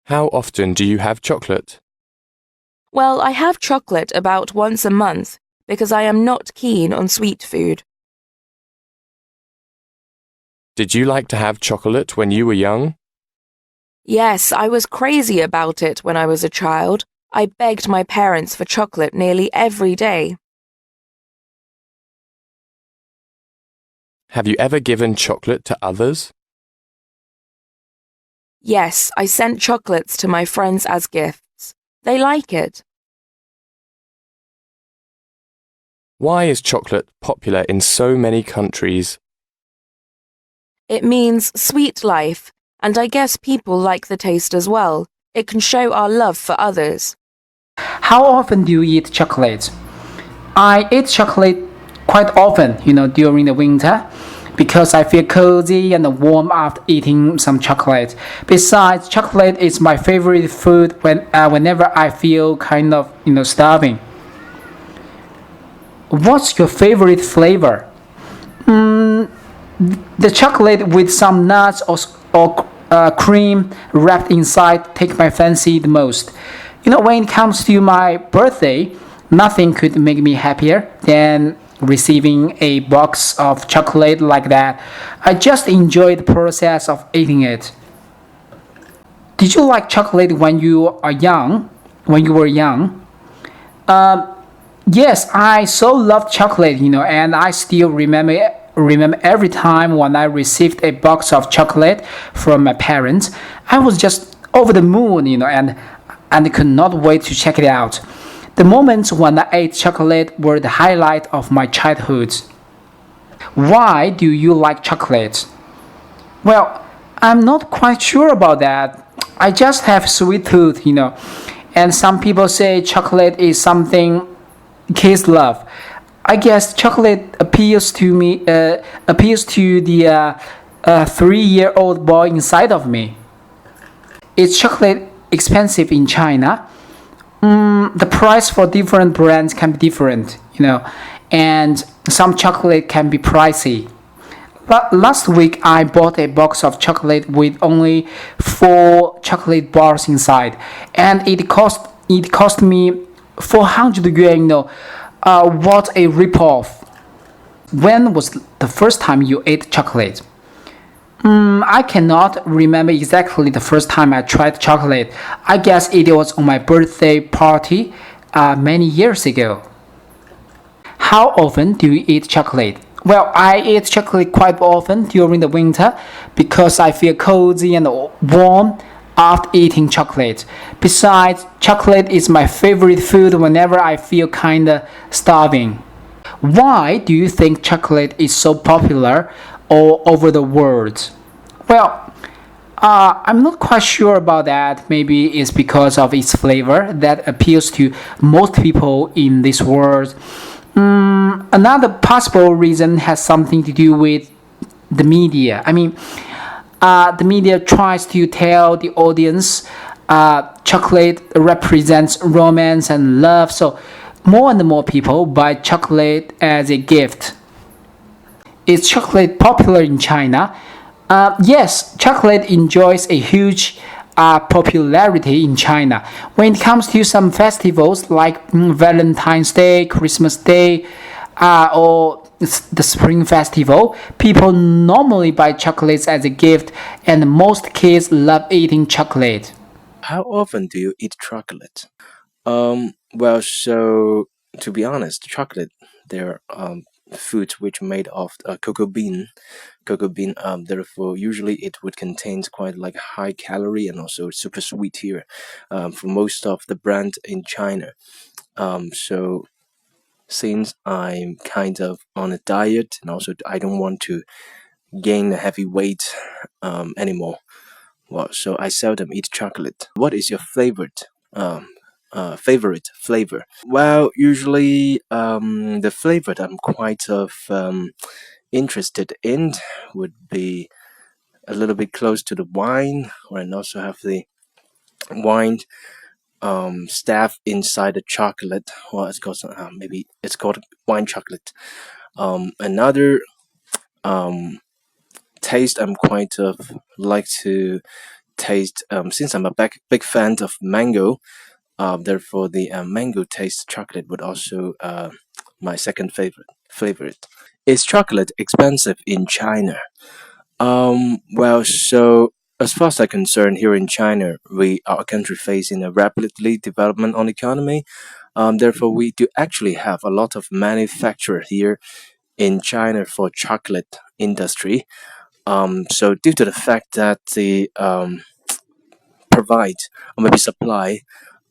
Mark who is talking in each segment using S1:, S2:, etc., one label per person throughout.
S1: How often do you have chocolate?
S2: Well, I have chocolate about once a month because I am not keen on sweet food.
S1: Did you like to have chocolate when you were young?
S2: Yes, I was crazy about it when I was a child. I begged my parents for chocolate nearly every day.
S1: Have you ever given chocolate to others?
S2: Yes, I sent chocolates to my friends as gifts. They like it.
S1: Why is chocolate popular in so many countries?
S2: It means sweet life, and I guess people like the taste as well. It can show our love for others.
S3: How often do you eat chocolate? I eat chocolate quite often, during the winter because I feel cozy and warm after eating some chocolate. Besides, chocolate is my favorite food whenever I feel kind of, starving. What's your favorite flavor? The chocolate with some nuts or cream wrapped inside take my fancy the most. When it comes to my birthday, nothing could make me happier than receiving a box of chocolate like that. I just enjoy the process of eating it. Did you like chocolate when you are young? When you were young? Yes, I so loved chocolate, and I still remember every time when I received a box of chocolate from my parents. I was just over the moon, and could not wait to check it out. The moments when I ate chocolate were the highlight of my childhood. Why do you like chocolate? Well, I'm not quite sure about that. I just have sweet tooth, and some people say chocolate is something kids love. I guess chocolate appeals to me, appeals to the 3-year-old boy inside of me. Is chocolate expensive in China? The price for different brands can be different, and some chocolate can be pricey. But last week I bought a box of chocolate with only 4 chocolate bars inside, and it cost me 400 yuan. What a ripoff! When was the first time you ate chocolate? I cannot remember exactly the first time I tried chocolate. I guess it was on my birthday party many years ago. How often do you eat chocolate? Well, I eat chocolate quite often during the winter because I feel cozy and warm after eating chocolate. Besides, chocolate is my favorite food whenever I feel kinda starving. Why do you think chocolate is so popular all over the world? Well, I'm not quite sure about that. Maybe it's because of its flavor that appeals to most people in this world. Another possible reason has something to do with the media. The media tries to tell the audience chocolate represents romance and love, so more and more people buy chocolate as a gift. Is chocolate popular in China? Yes, chocolate enjoys a huge popularity in China. When it comes to some festivals like Valentine's Day, Christmas Day, or the Spring Festival, people normally buy chocolates as a gift, and most kids love eating chocolate.
S4: How often do you eat chocolate? Well, so to be honest, chocolate, they're foods which made of cocoa bean. Cocoa bean, therefore, usually it would contain quite like high calorie and also super sweet here, for most of the brand in China. So since I'm kind of on a diet and also I don't want to gain a heavy weight anymore. Well, so I seldom eat chocolate. What is your favorite flavor? Well, usually the flavor that I'm quite of interested in would be a little bit close to the wine, or and also have the wine stuff inside the chocolate. Well, it's called maybe it's called wine chocolate. Another taste I'm quite of like to taste. Since I'm a big fan of mango, therefore the mango taste chocolate would also my second favorite. Is chocolate expensive in China? Well, so as far as I'm concerned, here in China, we are a country facing a rapidly development on economy. Therefore, we do actually have a lot of manufacturer here in China for chocolate industry. So due to the fact that the provide or maybe supply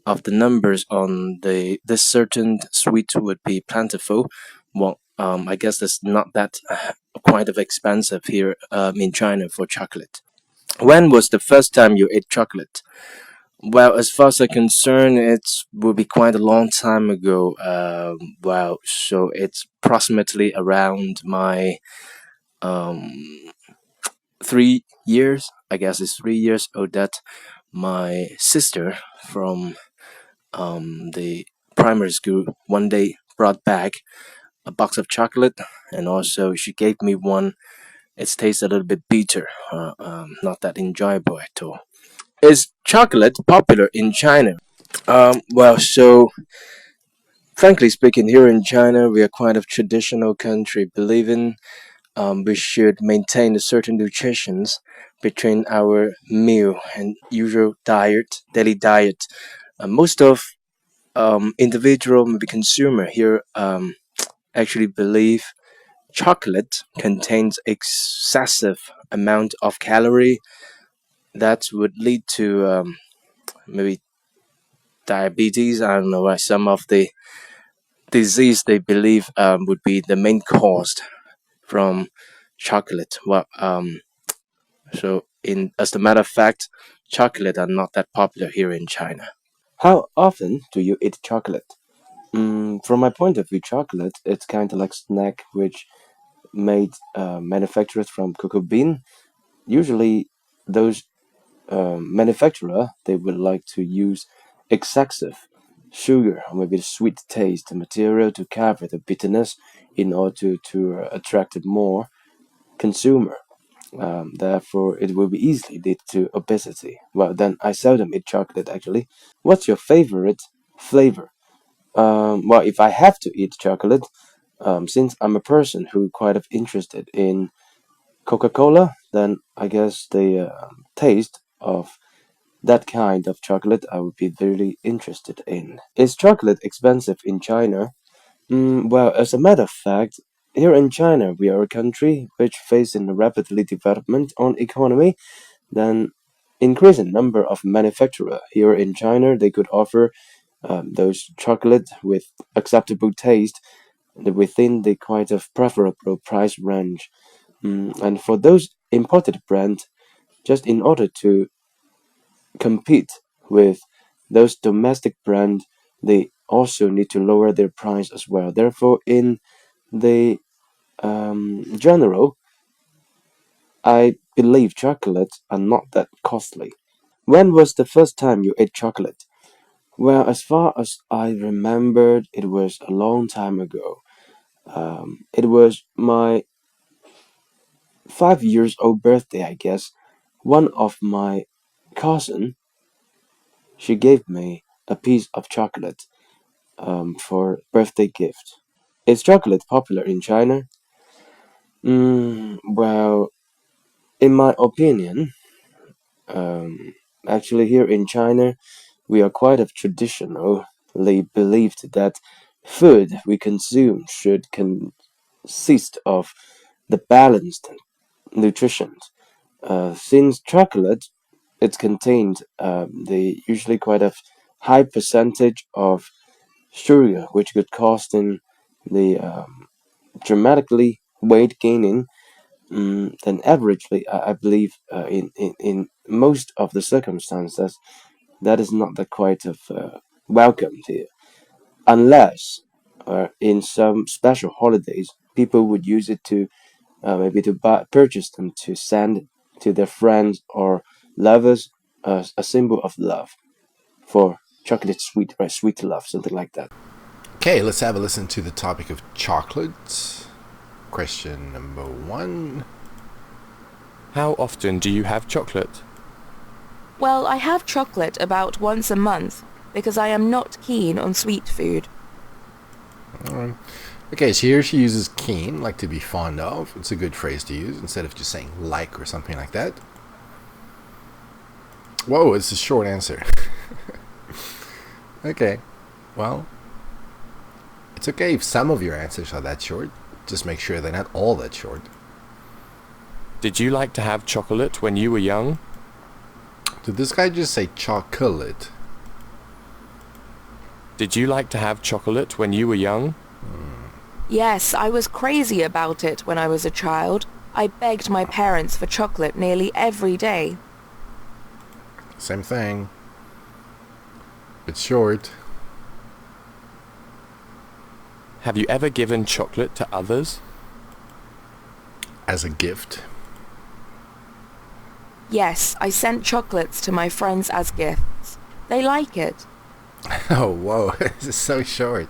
S4: of the numbers on the this certain sweet would be plentiful. Well, I guess that's not that quite of expensive here in China for chocolate. When was the first time you ate chocolate? Well, as far as I'm concerned, it will be quite a long time ago. Well, so it's approximately around my um 3 years. I guess it's 3 years old that my sister from the primary school one day brought back a box of chocolate, and also she gave me one. It tastes a little bit bitter, not that enjoyable at all. Is chocolate popular in China? Well, so frankly speaking, here in China, we are quite a traditional country, believing we should maintain a certain nutrition between our meal and usual daily diet. Most of individual maybe consumer here actually believe chocolate contains excessive amount of calorie that would lead to maybe diabetes. I don't know, some of the disease they believe would be the main cause from chocolate. Well, so in as a matter of fact, chocolate are not that popular here in China. How often do you eat chocolate? From my point of view, chocolate it's kind of like snack which made manufactured from cocoa bean. Usually, those manufacturer they would like to use excessive sugar or maybe sweet taste material to cover the bitterness in order to attract more consumer. Therefore, it will be easily lead to obesity. Well, then I seldom eat chocolate actually. What's your favorite flavor? Well, if I have to eat chocolate, since I'm a person who quite of interested in Coca-Cola, then I guess the taste of that kind of chocolate I would be very interested in. Is chocolate expensive in China? Well, as a matter of fact, here in China, we are a country which facing a rapidly development on economy. Then increasing number of manufacturer here in China, they could offer those chocolate with acceptable taste within the quite of preferable price range. And for those imported brands, just in order to compete with those domestic brands, they also need to lower their price as well. Therefore, in the general, I believe chocolates are not that costly. When was the first time you ate chocolate? Well, as far as I remembered, it was a long time ago. It was my 5 years old birthday, I guess. One of my cousin, she gave me a piece of chocolate for birthday gift. Is chocolate popular in China? Well, in my opinion, um, actually here in China, we are quite of traditionally believed that food we consume should consist of the balanced nutrition. Since chocolate, it contains the usually quite a high percentage of sugar, which could cause in the dramatically weight gaining. Then averagely, I believe in most of the circumstances, that is not the quite of welcomed here, unless in some special holidays, people would use it to maybe to purchase them to send to their friends or lovers as a symbol of love for chocolate sweet, right? Sweet love, something like that.
S5: Okay, let's have a listen to the topic of chocolate. Question number 1.
S1: How often do you have chocolate?
S2: Well, I have chocolate about once a month because I am not keen on sweet food.
S5: Okay, so here she uses keen, like to be fond of. It's a good phrase to use instead of just saying like or something like that. Whoa, it's a short answer. Okay, well, it's okay if some of your answers are that short. Just make sure they're not all that short.
S1: Did you like to have chocolate when you were young?
S5: Did this guy just say chocolate?
S1: Did you like to have chocolate when you were young?
S2: Yes, I was crazy about it when I was a child. I begged my parents for chocolate nearly every day.
S5: Same thing. It's short.
S1: Have you ever given chocolate to others?
S5: As a gift.
S2: Yes, I sent chocolates to my friends as gifts. They like it.
S5: Oh, whoa, this is so short.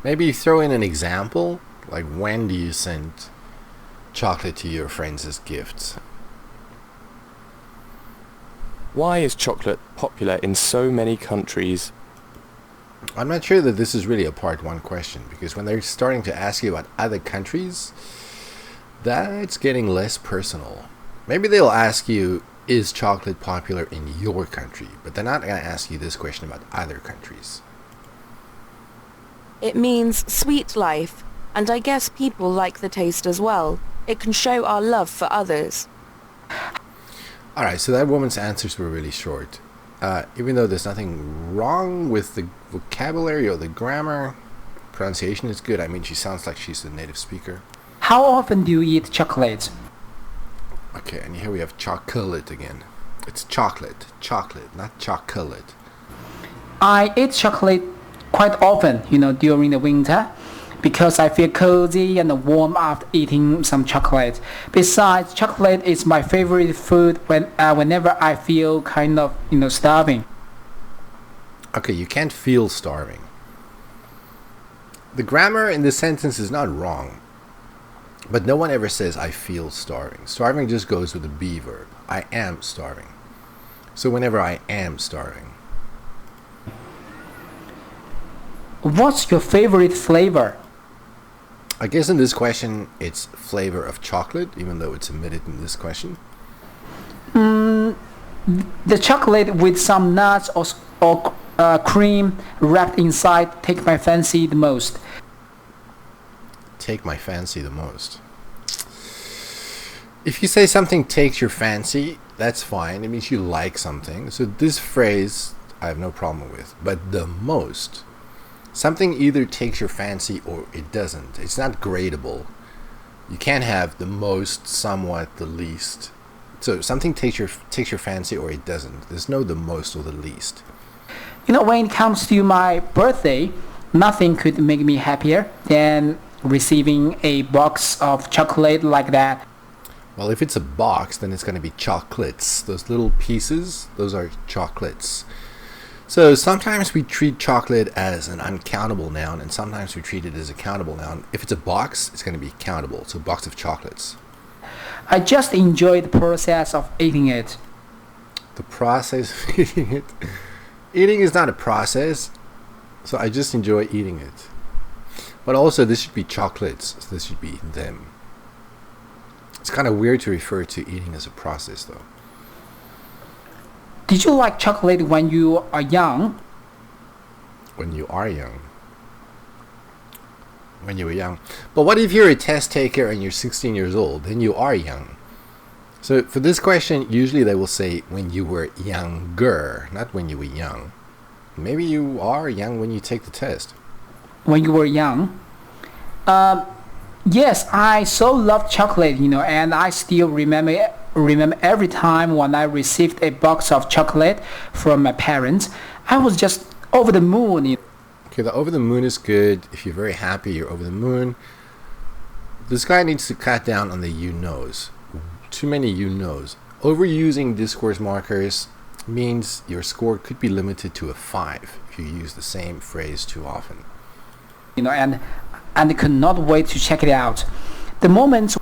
S5: Maybe throw in an example. Like, when do you send chocolate to your friends as gifts?
S1: Why is chocolate popular in so many countries?
S5: I'm not sure that this is really a part one question, because when they're starting to ask you about other countries, that's getting less personal. Maybe they'll ask you, is chocolate popular in your country? But they're not going to ask you this question about other countries.
S2: It means sweet life, and I guess people like the taste as well. It can show our love for others.
S5: Alright, so that woman's answers were really short. Even though there's nothing wrong with the vocabulary or the grammar, pronunciation is good. I mean, she sounds like she's a native speaker.
S3: How often do you eat chocolate?
S5: Okay, and here we have chocolate again. It's chocolate, not chocolate.
S3: I eat chocolate quite often, during the winter, because I feel cozy and warm after eating some chocolate. Besides, chocolate is my favorite food whenever I feel kind of, starving.
S5: Okay, you can't feel starving. The grammar in this sentence is not wrong, but no one ever says I feel starving. Starving just goes with the be verb. I am starving. So whenever I am starving.
S3: What's your favorite flavor?
S5: I guess in this question, it's flavor of chocolate, even though it's omitted in this question.
S3: The chocolate with some nuts or cream wrapped inside take my fancy the most.
S5: Take my fancy the most. If you say something takes your fancy, that's fine. It means you like something. So this phrase, I have no problem with. But the most, something either takes your fancy or it doesn't. It's not gradable. You can't have the most, somewhat, the least. So something takes your fancy or it doesn't. There's no the most or the least.
S3: When it comes to my birthday, nothing could make me happier than receiving a box of chocolate like that.
S5: Well, if it's a box, then it's going to be chocolates. Those little pieces, those are chocolates. So sometimes we treat chocolate as an uncountable noun, and sometimes we treat it as a countable noun. If it's a box, it's going to be countable. It's a box of chocolates.
S3: I just enjoy the process of eating it.
S5: The process of eating it. Eating is not a process, so I just enjoy eating it. But also, this should be chocolates. So this should be them. It's kind of weird to refer to eating as a process, though.
S3: Did you like chocolate when you are young?
S5: When you are young. When you were young. But what if you're a test taker and you're 16 years old? Then you are young. So for this question, usually they will say when you were younger, not when you were young. Maybe you are young when you take the test.
S3: When you were young? Yes, I so love chocolate, and I still remember every time when I received a box of chocolate from my parents. I was just over the moon.
S5: Okay, the over the moon is good. If you're very happy, you're over the moon. This guy needs to cut down on the you knows. Too many you knows. Overusing discourse markers means your score could be limited to a 5 if you use the same phrase too often.
S3: And I could not wait to check it out. The moment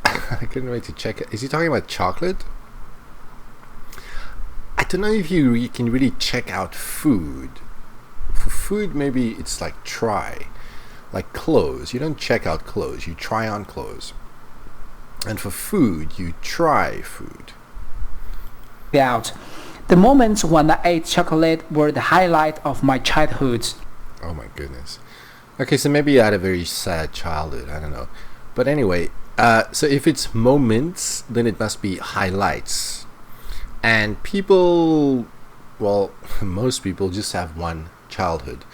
S5: I couldn't wait to check it. Is he talking about chocolate? don't know if you can really check out food. For food, maybe it's like try. Like clothes. You don't check out clothes. You try on clothes. And for food, you try food.
S3: Out. The moments when I ate chocolate were the highlight of my childhood.
S5: Oh my goodness. Okay, so maybe you had a very sad childhood. I don't know. But anyway, so if it's moments, then it must be highlights. And people, well, most people just have one childhood.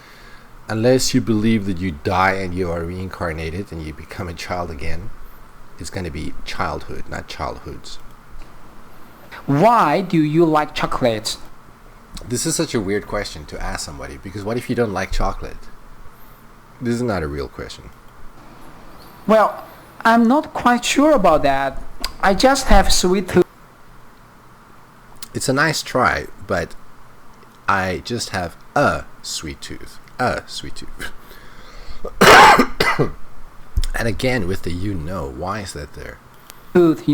S5: Unless you believe that you die and you are reincarnated and you become a child again, it's going to be childhood, not childhoods.
S3: Why do you like chocolate?
S5: This is such a weird question to ask somebody, because what if you don't like chocolate? This is not a real question.
S3: Well, I'm not quite sure about that. I just have sweet tooth.
S5: It's a nice try, but I just have a sweet tooth. A sweet tooth. And again, with the why is that there?
S3: Tooth,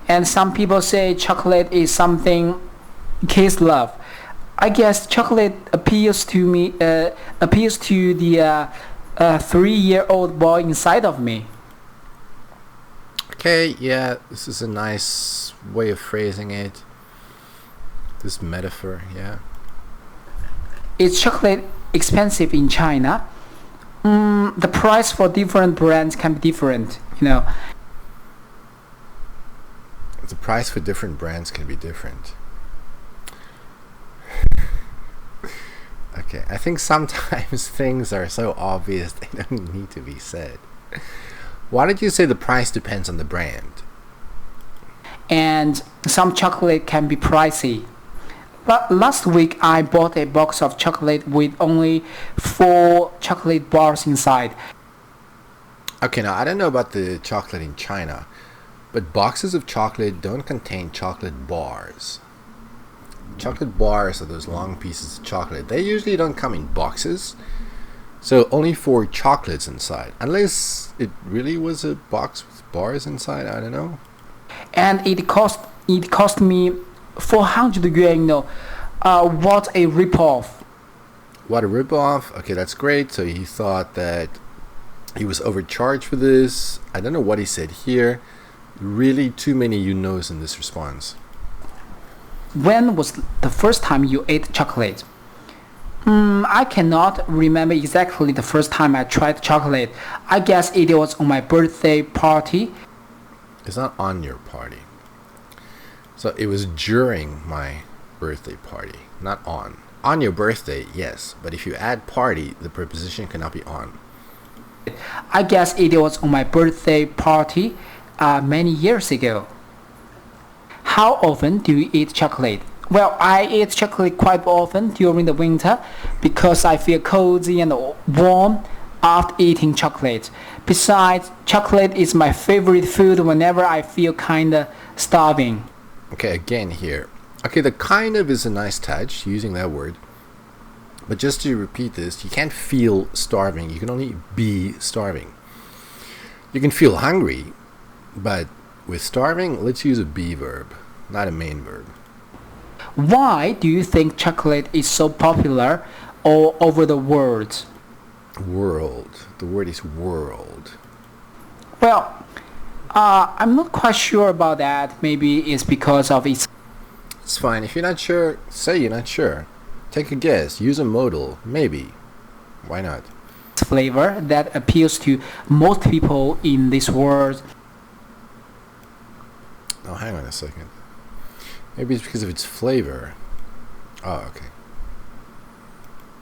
S3: And some people say chocolate is something kids love. I guess chocolate appeals to me, appeals to the 3-year-old boy inside of me.
S5: Okay, yeah, this is a nice way of phrasing it. This metaphor, yeah.
S3: Is chocolate expensive in China? The price for different brands can be different,
S5: The price for different brands can be different. Okay, I think sometimes things are so obvious they don't need to be said. Why did you say the price depends on the brand?
S3: And some chocolate can be pricey. Last week I bought a box of chocolate with only 4 chocolate bars inside.
S5: Okay, now I don't know about the chocolate in China, but boxes of chocolate don't contain chocolate bars. Chocolate bars are those long pieces of chocolate. They usually don't come in boxes, so only 4 chocolates inside. Unless it really was a box with bars inside, I don't know.
S3: And it cost me 400 yuan. What a ripoff!
S5: What a ripoff! Okay, that's great. So he thought that he was overcharged for this. I don't know what he said here. Really, too many knows in this response.
S3: When was the first time you ate chocolate? I cannot remember exactly the first time I tried chocolate. I guess it was on my birthday party.
S5: It's not on your party. So it was during my birthday party, not on. On your birthday, yes, but if you add party, the preposition cannot be on.
S3: I guess it was on my birthday party many years ago. How often do you eat chocolate? Well, I eat chocolate quite often during the winter because I feel cozy and warm after eating chocolate. Besides, chocolate is my favorite food whenever I feel kinda starving.
S5: Okay, again here. Okay, the kind of is a nice touch, using that word. But just to repeat this, you can't feel starving. You can only be starving. You can feel hungry, but with starving, let's use a be verb, not a main verb.
S3: Why do you think chocolate is so popular all over the world?
S5: World. The word is world.
S3: Well, I'm not quite sure about that. Maybe it's because of its
S5: It's fine. If you're not sure, say you're not sure. Take a guess. Use a modal. Maybe. Why not?
S3: flavor that appeals to most people in this world.
S5: Oh, hang on a second. Maybe it's because of its flavor. Oh, okay.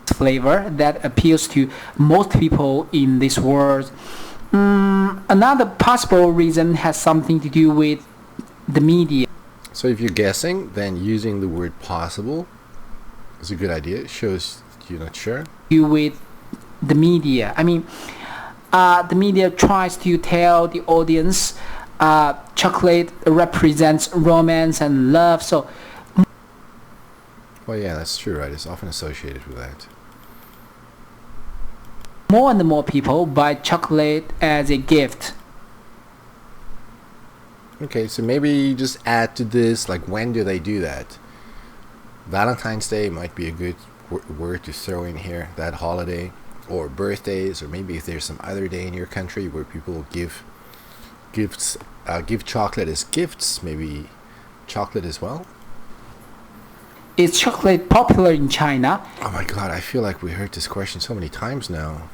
S3: Flavor that appeals to most people in this world. Another possible reason has something to do with the media.
S5: So if you're guessing, then using the word possible is a good idea. It shows you're not sure.
S3: With the media. I mean, the media tries to tell the audience chocolate represents romance and love. So,
S5: Well, yeah, that's true, right? It's often associated with that.
S3: more and more people buy chocolate as a gift.
S5: Okay, so maybe just add to this, like, when do they do that? Valentine's Day might be a good word to throw in here, that holiday, or birthdays, or maybe if there's some other day in your country where people give gifts, give chocolate as gifts, maybe chocolate as well.
S3: Is chocolate popular in China?
S5: Oh my god, I feel like we heard this question so many times now.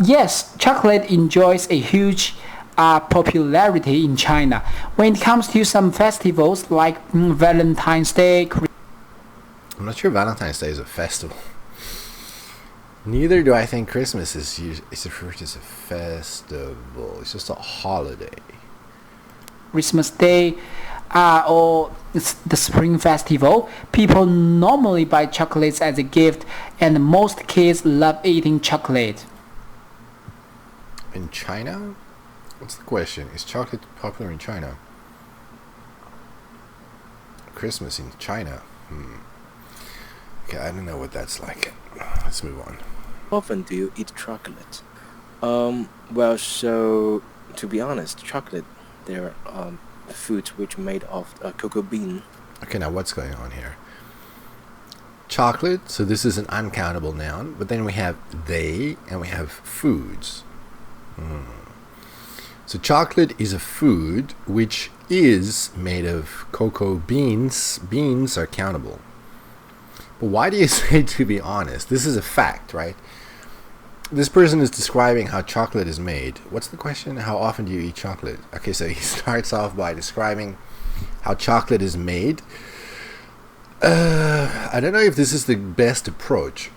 S3: Yes, chocolate enjoys a huge popularity in China. When it comes to some festivals like Valentine's Day,
S5: I'm not sure Valentine's Day is a festival. Neither do I think Christmas is referred to as a festival. It's just a holiday.
S3: Christmas Day, or the Spring Festival, people normally buy chocolates as a gift, and most kids love eating chocolate.
S5: In China? What's the question? Is chocolate popular in China? Christmas in China? Okay, I don't know what that's like. Let's move on.
S4: How often do you eat chocolate? Well, so to be honest, chocolate, there are foods which made of cocoa bean.
S5: Okay, now what's going on here? Chocolate, so this is an uncountable noun, but then we have they and we have foods. So chocolate is a food which is made of cocoa beans. Beans are countable. But why do you say to be honest? This is a fact, right? This person is describing how chocolate is made. What's the question? How often do you eat chocolate? Okay, so he starts off by describing how chocolate is made. I don't know if this is the best approach.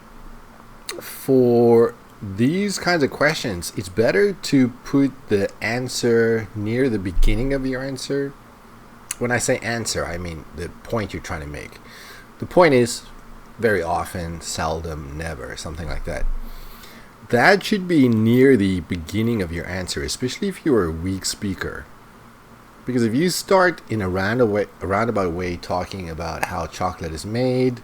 S5: For these kinds of questions, it's better to put the answer near the beginning of your answer. When I say answer, I mean the point you're trying to make. The point is very often, seldom, never, something like that. That should be near the beginning of your answer, especially if you're a weak speaker. Because if you start in a roundabout way talking about how chocolate is made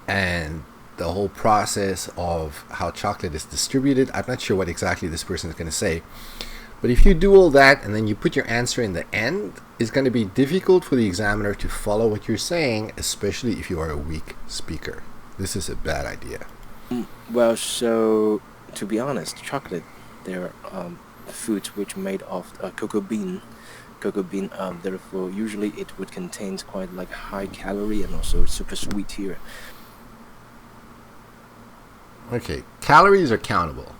S5: and the whole process of how chocolate is distributed, I'm not sure what exactly this person is going to say. But if you do all that and then you put your answer in the end, it's going to be difficult for the examiner to follow what you're saying, especially if you are a weak speaker. This is a bad idea.
S4: Well, so to be honest, chocolate, there are foods which made of cocoa bean. Therefore, usually it would contain quite like high calorie and also super sweet here.
S5: Okay, calories are countable.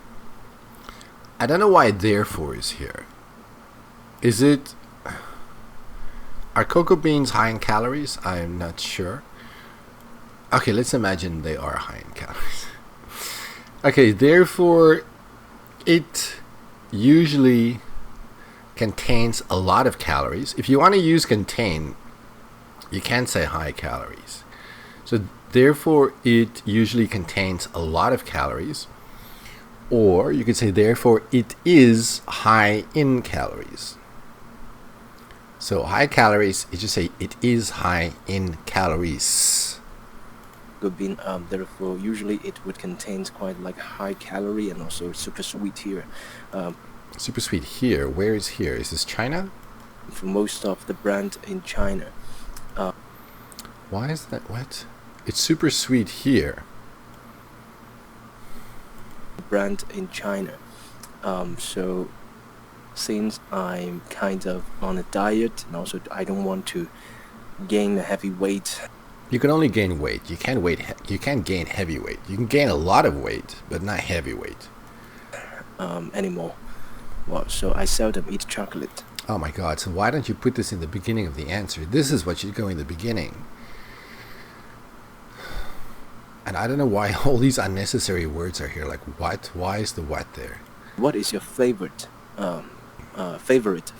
S5: I don't know why therefore is here. Is it... Are cocoa beans high in calories? I'm not sure. Okay, let's imagine they are high in calories. Okay, therefore, it usually contains a lot of calories. If you want to use contain, you can't say high calories. So therefore, it usually contains a lot of calories. Or you could say, therefore, it is high in calories. So high calories, you just say, it is high in calories.
S4: Bean, therefore, usually it would contain quite like high calorie and also super sweet here.
S5: Super sweet here. Where is here? Is this China?
S4: For most of the brand in China.
S5: Why is that? What? It's super sweet here.
S4: Brand in China. So since I'm kind of on a diet and also I don't want to gain a heavy weight.
S5: You can only gain weight. You can't gain heavy weight. You can gain a lot of weight, but not heavy weight.
S4: Anymore. Well, so I seldom eat chocolate.
S5: Oh my god, so why don't you put this in the beginning of the answer? This is what should go in the beginning. And I don't know why all these unnecessary words are here. Like what? Why is the what there?
S4: What is your favorite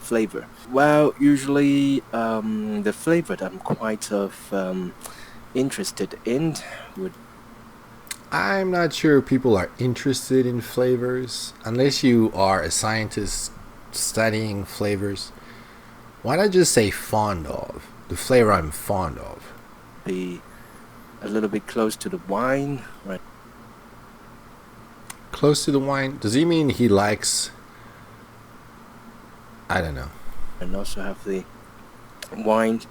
S4: flavor? Well, usually the flavor that I'm quite interested in would...
S5: I'm not sure people are interested in flavors unless you are a scientist studying flavors. Why not just say fond of? The flavor I'm fond of.
S4: Be a little bit close to the wine, right?
S5: Close to the wine? Does he mean he likes... I don't know.
S4: And also have the wine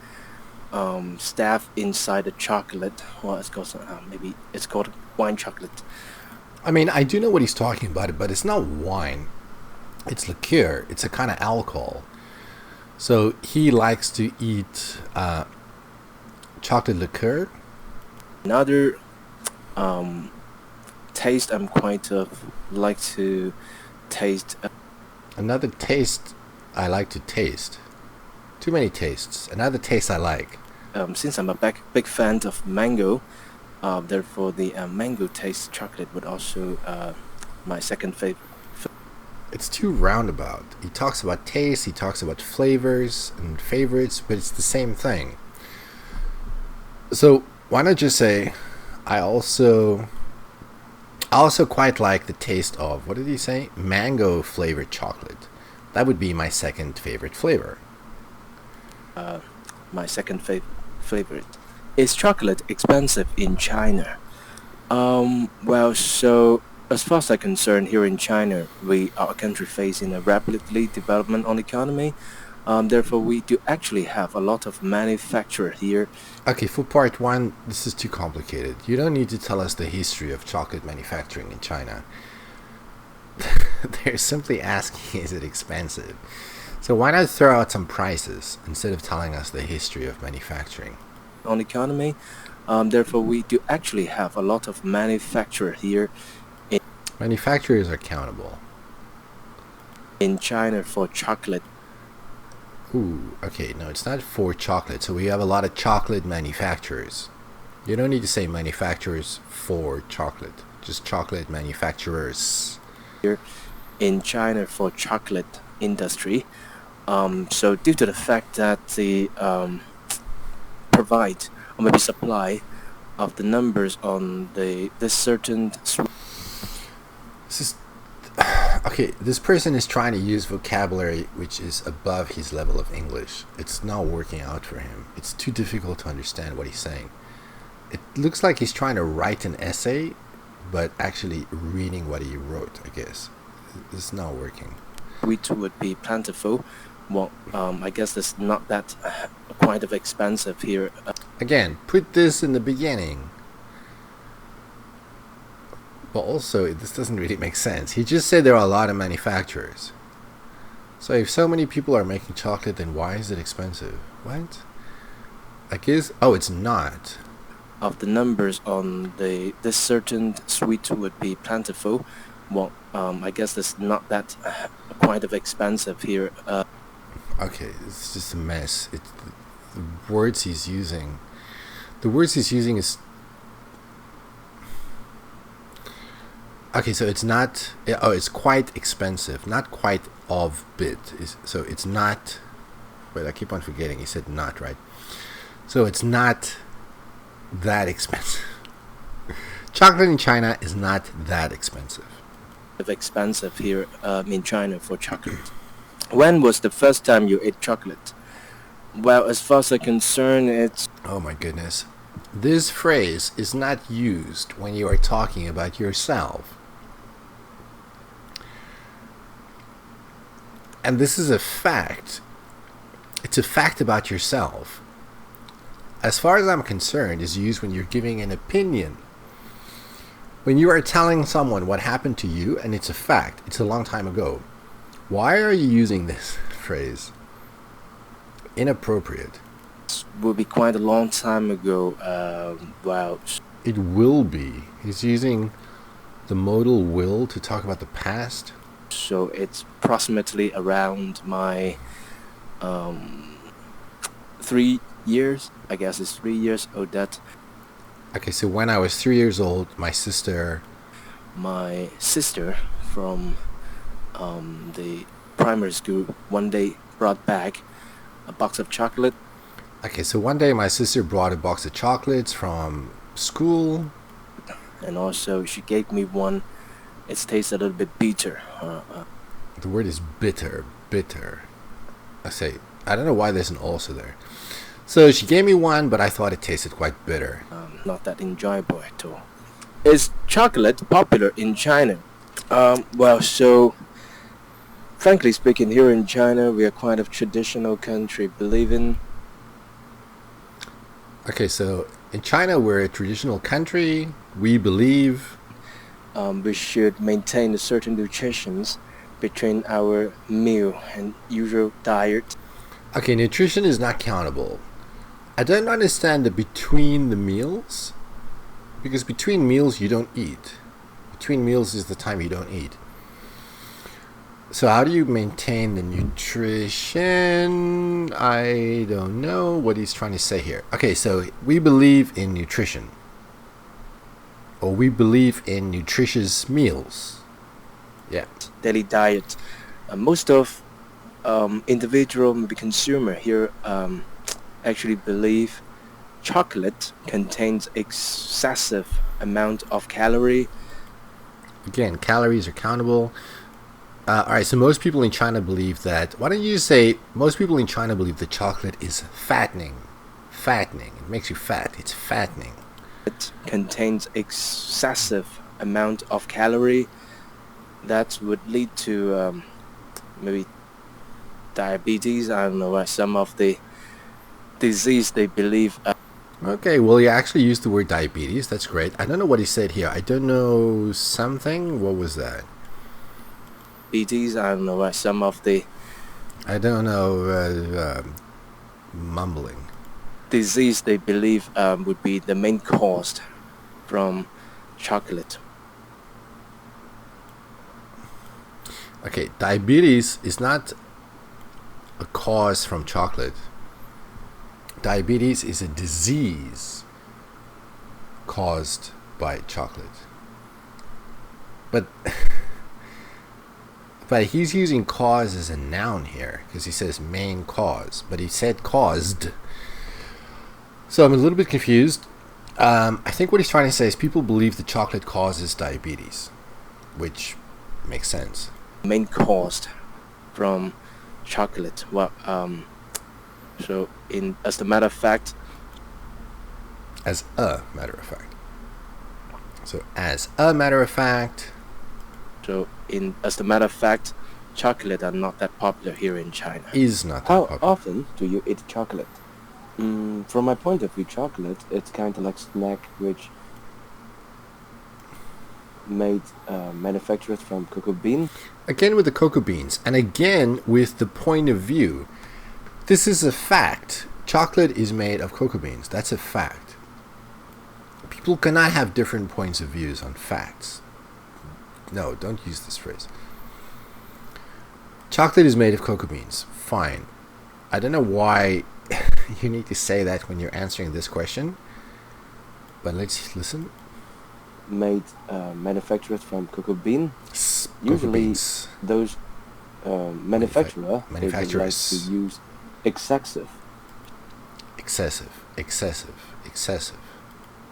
S4: stuff inside the chocolate. Well, it's called maybe it's called wine chocolate.
S5: I mean, I do know what he's talking about, but it's not wine. It's liqueur. It's a kind of alcohol. So he likes to eat chocolate liqueur.
S4: Another taste I'm quite like to taste.
S5: Another taste I like to taste. Too many tastes. Another taste I like.
S4: Since I'm a big fan of mango, therefore the mango taste chocolate would also my second favorite.
S5: It's too roundabout. He talks about taste, he talks about flavors and favorites, but it's the same thing. So why not just say, I also quite like the taste of, what did he say? Mango flavored chocolate. That would be my second favorite flavor.
S4: My second favorite. Is chocolate expensive in China? Well, so as far as I'm concerned, here in China, our country facing a rapidly development on economy. Therefore, we do actually have a lot of manufacturer here.
S5: Okay, for part one, this is too complicated. You don't need to tell us the history of chocolate manufacturing in China. They're simply asking, is it expensive? So why not throw out some prices instead of telling us the history of manufacturing?
S4: On economy, therefore, we do actually have a lot of manufacturer here
S5: Manufacturers are accountable.
S4: in China for chocolate.
S5: Ooh, okay, no, it's not for chocolate. So we have a lot of chocolate manufacturers. You don't need to say manufacturers for chocolate. Just chocolate manufacturers.
S4: Here in China for chocolate industry. So due to the fact that the provide or maybe supply of the numbers on this certain
S5: This is okay. This person is trying to use vocabulary which is above his level of English. It's not working out for him. It's too difficult to understand what he's saying. It looks like he's trying to write an essay, but actually reading what he wrote, I guess. It's not working.
S4: wheat would be plentiful. Well, I guess it's not that quite of expensive here.
S5: Again, put this in the beginning. But also, this doesn't really make sense. He just said there are a lot of manufacturers. So if so many people are making chocolate, then why is it expensive? What? I guess, oh, it's not.
S4: Of the numbers on this certain sweet would be plentiful. Well, I guess it's not that quite of expensive here.
S5: Okay, it's just a mess. It's the words he's using. The words he's using is... Okay, so it's not... Oh, it's quite expensive. Not quite of bit. So it's not... Wait, I keep on forgetting. He said not, right? So it's not that expensive. Chocolate in China is not that expensive.
S4: Of expensive here in China for chocolate. When was the first time you ate chocolate? Well, as far as I'm concerned, it's...
S5: Oh my goodness. This phrase is not used when you are talking about yourself. And this is a fact. It's a fact about yourself. As far as I'm concerned, is used when you're giving an opinion. When you are telling someone what happened to you and it's a fact, it's a long time ago. Why are you using this phrase? Inappropriate.
S4: will be quite a long time ago. Wow.
S5: It will be. He's using the modal will to talk about the past.
S4: So it's approximately around my 3 years. I guess it's 3 years old that
S5: Okay, so when I was 3 years old, my sister
S4: from the primary school one day brought back a box of chocolate.
S5: Okay, so one day my sister brought a box of chocolates from school.
S4: And also she gave me one. It tastes a little bit bitter.
S5: The word is bitter. I don't know why there's an also there. So she gave me one, but I thought it tasted quite bitter.
S4: Not that enjoyable at all. Is chocolate popular in China? Well, so frankly speaking, here in China, we are quite a traditional country, believing.
S5: Okay, so in China, we're a traditional country. We believe.
S4: We should maintain a certain nutrition between our meal and usual diet.
S5: Okay, nutrition is not countable. I don't understand the between the meals, because between meals you don't eat. Between meals is the time you don't eat. So how do you maintain the nutrition? I don't know what he's trying to say here. Okay, so we believe in nutrition. Or we believe in nutritious meals. Yeah.
S4: Daily diet. Most of individual, maybe consumer here actually believe chocolate contains excessive amount of calorie.
S5: Again, calories are countable. Alright, so most people in China believe that. Why don't you say most people in China believe that chocolate is fattening? Fattening. It makes you fat. It's fattening.
S4: It contains excessive amount of calorie that would lead to maybe diabetes. I don't know, some of the disease they believe.
S5: Okay, well, you actually used the word diabetes. That's great. I don't know what he said here. I don't know something. What was that?
S4: Diabetes. I don't know, some of the
S5: I don't know. Mumbling.
S4: disease they believe would be the main cause from chocolate.
S5: Okay, diabetes is not a cause from chocolate. Diabetes is a disease caused by chocolate. But but he's using cause as a noun here because he says main cause, but he said caused. So I'm a little bit confused. I think what he's trying to say is people believe that chocolate causes diabetes, which makes sense.
S4: Main cause from chocolate. Well, so as a matter of fact.
S5: As a matter of fact. So as a matter of fact.
S4: So as a matter of fact, chocolate are not that popular here in China.
S5: Is not that
S6: How
S5: popular.
S6: often do you eat chocolate? From my point of view, chocolate, it's kind of like snack which made manufactured from cocoa bean.
S5: Again with the cocoa beans, and again with the point of view. This is a fact. Chocolate is made of cocoa beans. That's a fact. People cannot have different points of views on facts. No, don't use this phrase. Chocolate is made of cocoa beans. Fine. I don't know why you need to say that when you're answering this question, but let's listen.
S6: Made manufactured from cocoa bean.
S5: Cocoa
S6: Usually
S5: beans.
S6: those manufacturers like
S5: Manufacturers.
S6: to use excessive
S5: Excessive.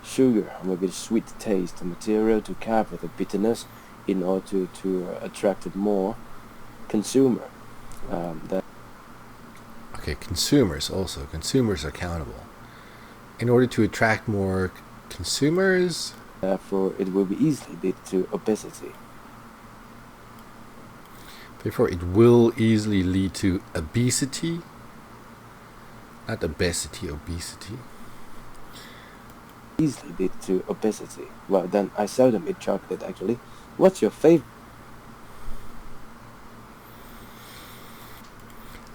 S6: sugar, maybe sweet taste material to cover the bitterness in order to attract more consumer.
S5: Okay, consumers also. Consumers are accountable. In order to attract more consumers,
S6: Therefore, it will be easily lead to obesity.
S5: therefore it will easily lead to obesity. Not obesity, obesity.
S6: Easily lead to obesity. Well, then I seldom eat chocolate actually. What's your favorite?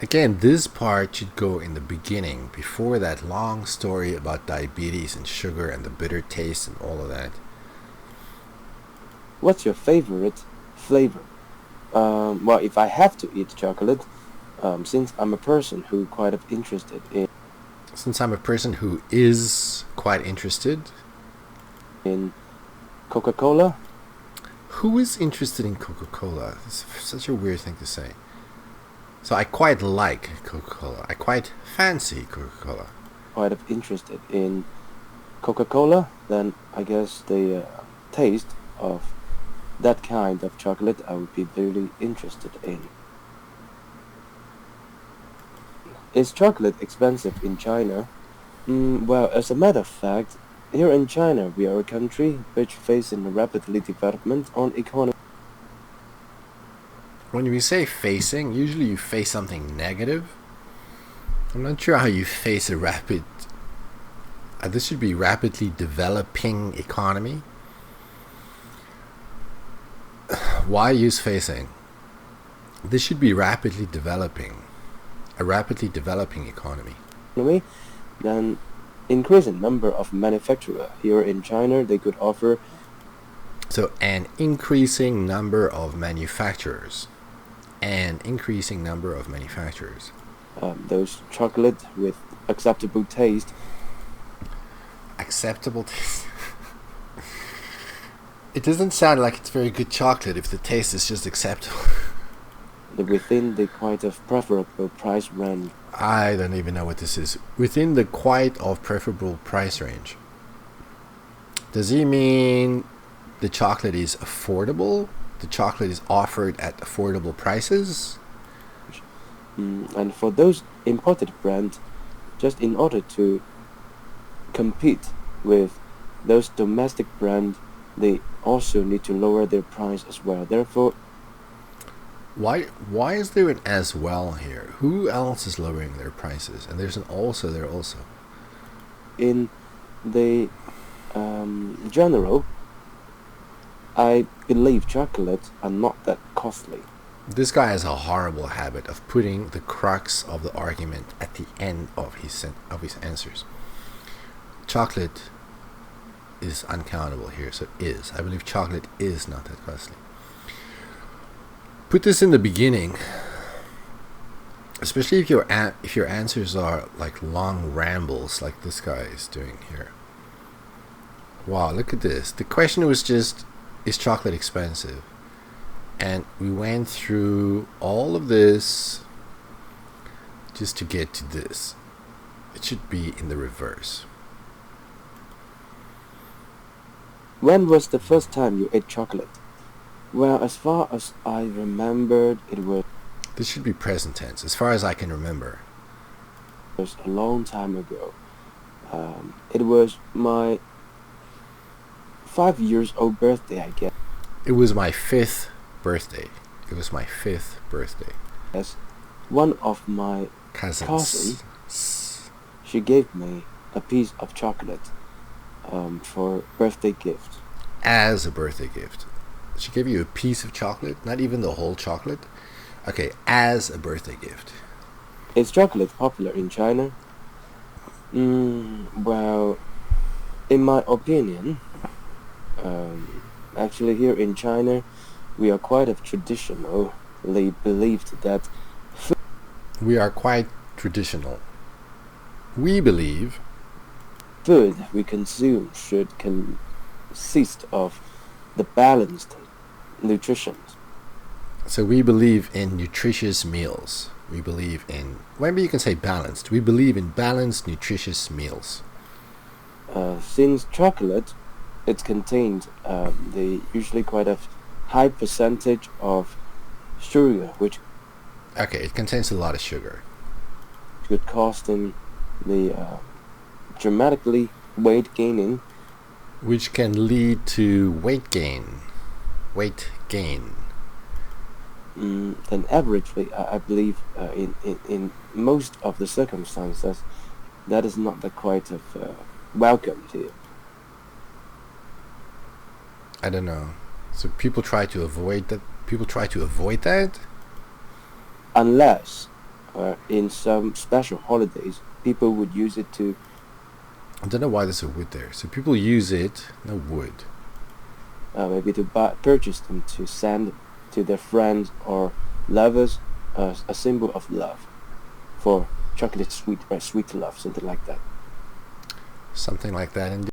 S5: Again, this part should go in the beginning, before that long story about diabetes and sugar and the bitter taste and all of that.
S6: What's your favorite flavor? Well, if I have to eat chocolate, since I'm a person who quite of interested
S5: Since I'm a person who is quite interested,
S6: in Coca-Cola,
S5: who is interested in Coca-Cola? It's such a weird thing to say. So I quite like Coca-Cola. I quite fancy Coca-Cola.
S6: quite of interested in Coca-Cola, then I guess the taste of that kind of chocolate I would be very interested in. Is chocolate expensive in China? Well, as a matter of fact, here in China we are a country which faces a rapidly development on economy.
S5: When you say facing, usually you face something negative. I'm not sure how you face a rapid This should be rapidly developing economy. Why use facing? This should be rapidly developing. A rapidly developing economy.
S6: Then increasing number of manufacturers here in China, they could offer.
S5: So an increasing number of manufacturers. An increasing number of manufacturers.
S6: Those chocolate with acceptable taste.
S5: Acceptable taste. It doesn't sound like it's very good chocolate if the taste is just acceptable.
S6: Within the quite of preferable price range.
S5: I don't even know what this is. Within the quite of preferable price range. Does he mean the chocolate is affordable? The chocolate is offered at affordable prices?
S6: And for those imported brands, just in order to compete with those domestic brands, they also need to lower their price as well. Therefore,
S5: why is there an as well here? Who else is lowering their prices? And there's an also there also.
S6: In the general, I believe chocolates are not that costly.
S5: This guy has a horrible habit of putting the crux of the argument at the end of his answers. Chocolate is uncountable here, so is. I believe chocolate is not that costly. Put this in the beginning, especially if your answers are like long rambles like this guy is doing here. Wow, look at this. The question was just, is chocolate expensive? And we went through all of this just to get to this. It should be in the reverse.
S6: When was the first time you ate chocolate? Well, as far as I remembered, it was
S5: This should be present tense, as far as I can remember.
S6: a long time ago. It was my 5 years old birthday, I guess.
S5: It was my 5th birthday. It was my 5th birthday.
S6: Yes, one of my
S5: Cousins.
S6: she gave me a piece of chocolate for birthday gift.
S5: As a birthday gift. She gave you a piece of chocolate, not even the whole chocolate. Okay, as a birthday gift.
S6: Is chocolate popular in China? Well, in my opinion, actually here in China, we are quite traditionally believed that
S5: We are quite traditional. We believe
S6: food we consume should consist of the balanced nutrition.
S5: So we believe in nutritious meals. We believe in, maybe you can say balanced. We believe in balanced, nutritious meals.
S6: Since chocolate, it contains the usually quite a high percentage of sugar, which
S5: Okay, it contains a lot of sugar.
S6: could cause in the dramatically weight gaining.
S5: Which can lead to weight gain. Weight gain.
S6: Then averagely, I believe in most of the circumstances, that is not the quite of welcome here.
S5: I don't know. So people try to avoid that. People try to avoid that.
S6: Unless in some special holidays, people would use it to
S5: I don't know why there's a wood there. So people use it. No wood.
S6: maybe to purchase them to send to their friends or lovers a symbol of love for chocolate sweet love, something like that.
S5: Something like that.